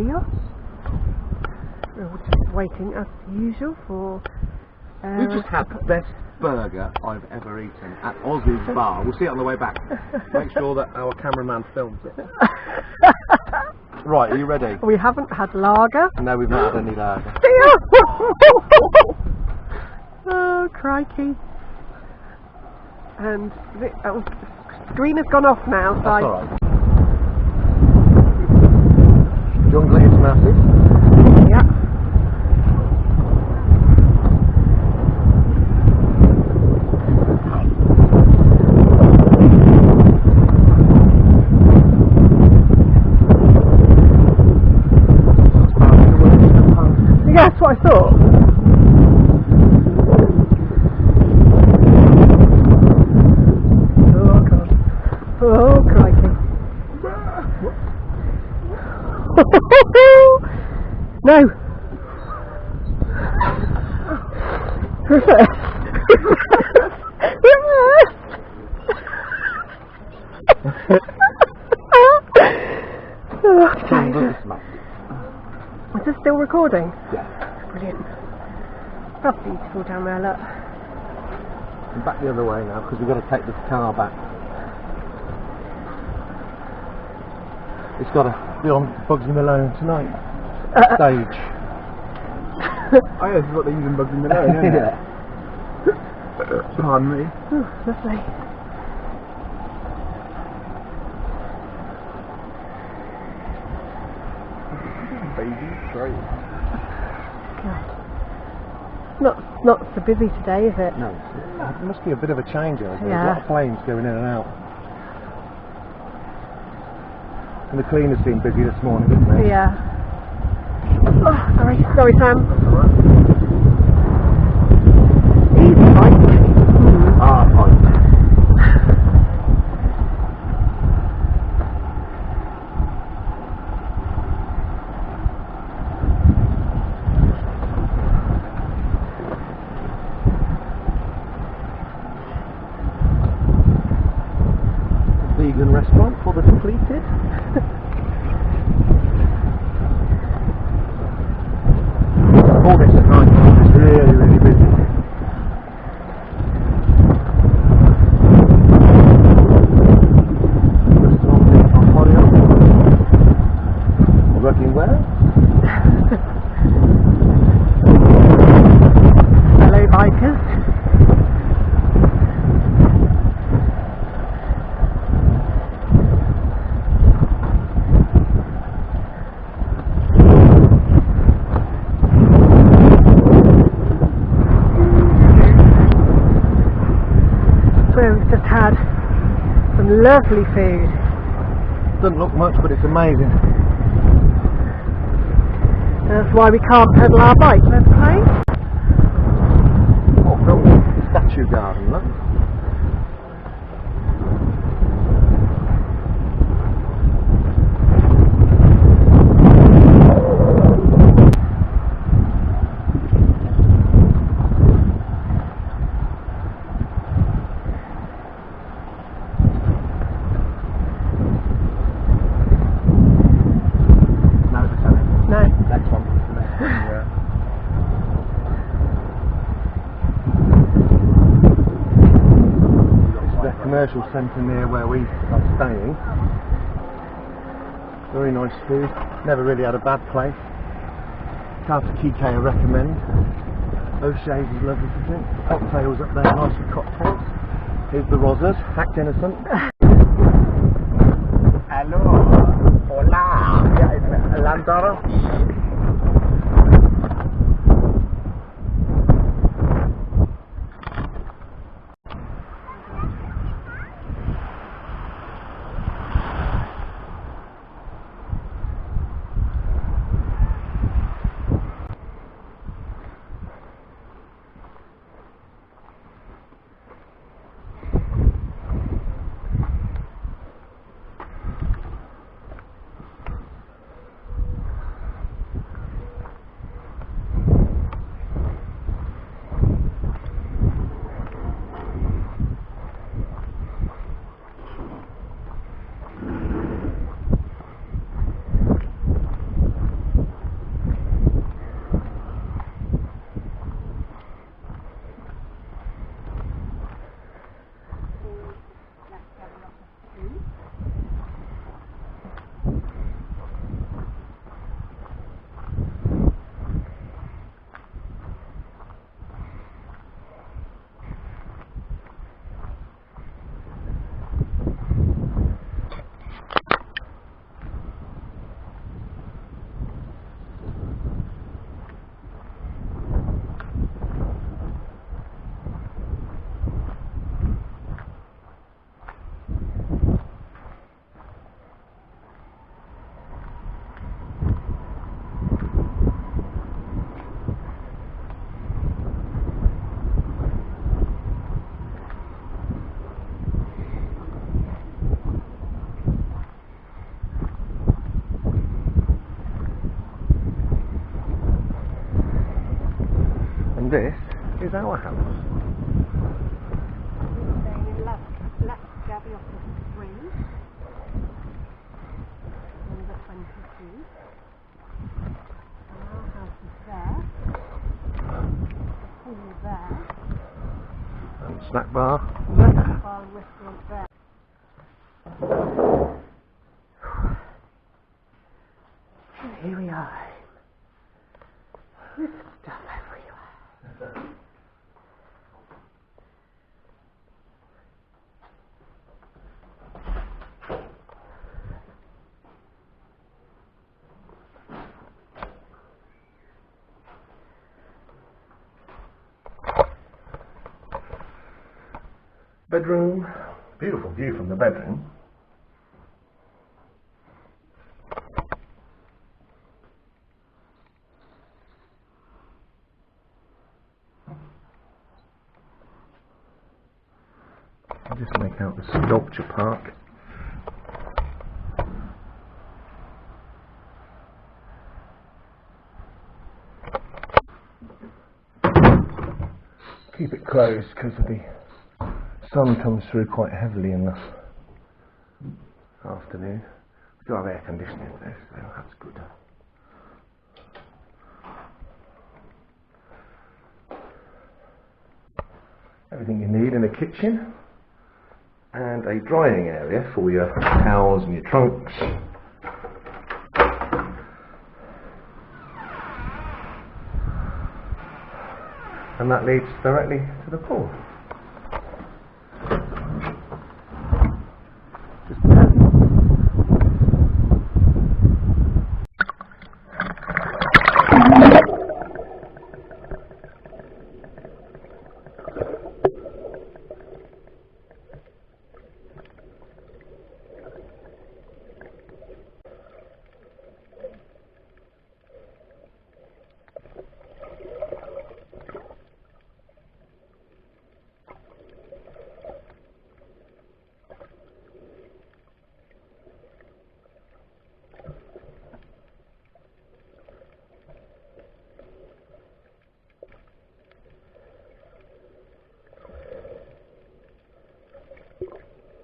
We're just waiting as usual for... We've just had the best burger I've ever eaten at Oz's bar. We'll see it on the way back. Make sure that our cameraman films it. Right, are you ready? We haven't had lager. No, we've not had any lager. Oh, crikey. And the screen has gone off now, so that's alright. Jungle is massive. Yeah. Yeah, that's what I thought. Oh god. Oh crikey. No. Reverse. Reverse. Is this still recording? Yeah. Brilliant. That's beautiful down there, look. I'm back the other way now because we've got to take this car back. It's got to be on Bugsy Malone tonight. Stage. Oh yeah, this is what they use in Bugsy Malone, isn't it? Yeah. Pardon me. Oh, lovely. Baby, great. God. Not so busy today, is it? No, it must be a bit of a change over there. Yeah. There's a lot of planes going in and out. And the cleaners seemed busy this morning, didn't they? Yeah. Oh, sorry Sam. That's alright. Easy, right? Ah, fine. Vegan restaurant for the depleted. All this at night is really, really busy. Restaurant in Ontario. Working well. Hello bikers. We've just had some lovely food. Doesn't look much, but it's amazing. That's why we can't pedal our bike. There's a plane. Oh, no, the statue garden, look. No. Next one. Yeah. It's the commercial centre near where we are staying. Very nice food. Never really had a bad place. Carter Kike I recommend. O'Shea's is lovely to drink. Cocktails up there, nice with cocktails. Here's the Rosas, act innocent. Hello. Hola. Yeah, it's Lanzarote. And this is our house. We're staying in Gaviotas 3, number 22. And our house is there. The pool there. And snack bar Bar there. and restaurant there. And here we are. With stuff everywhere. Bedroom. Beautiful view from the bedroom. I'll just make out the sculpture park. Keep it closed because the sun comes through quite heavily in the afternoon. We do have air conditioning there, so that's good. Everything you need in a kitchen. And a drying area for your towels and your trunks. And that leads directly to the pool.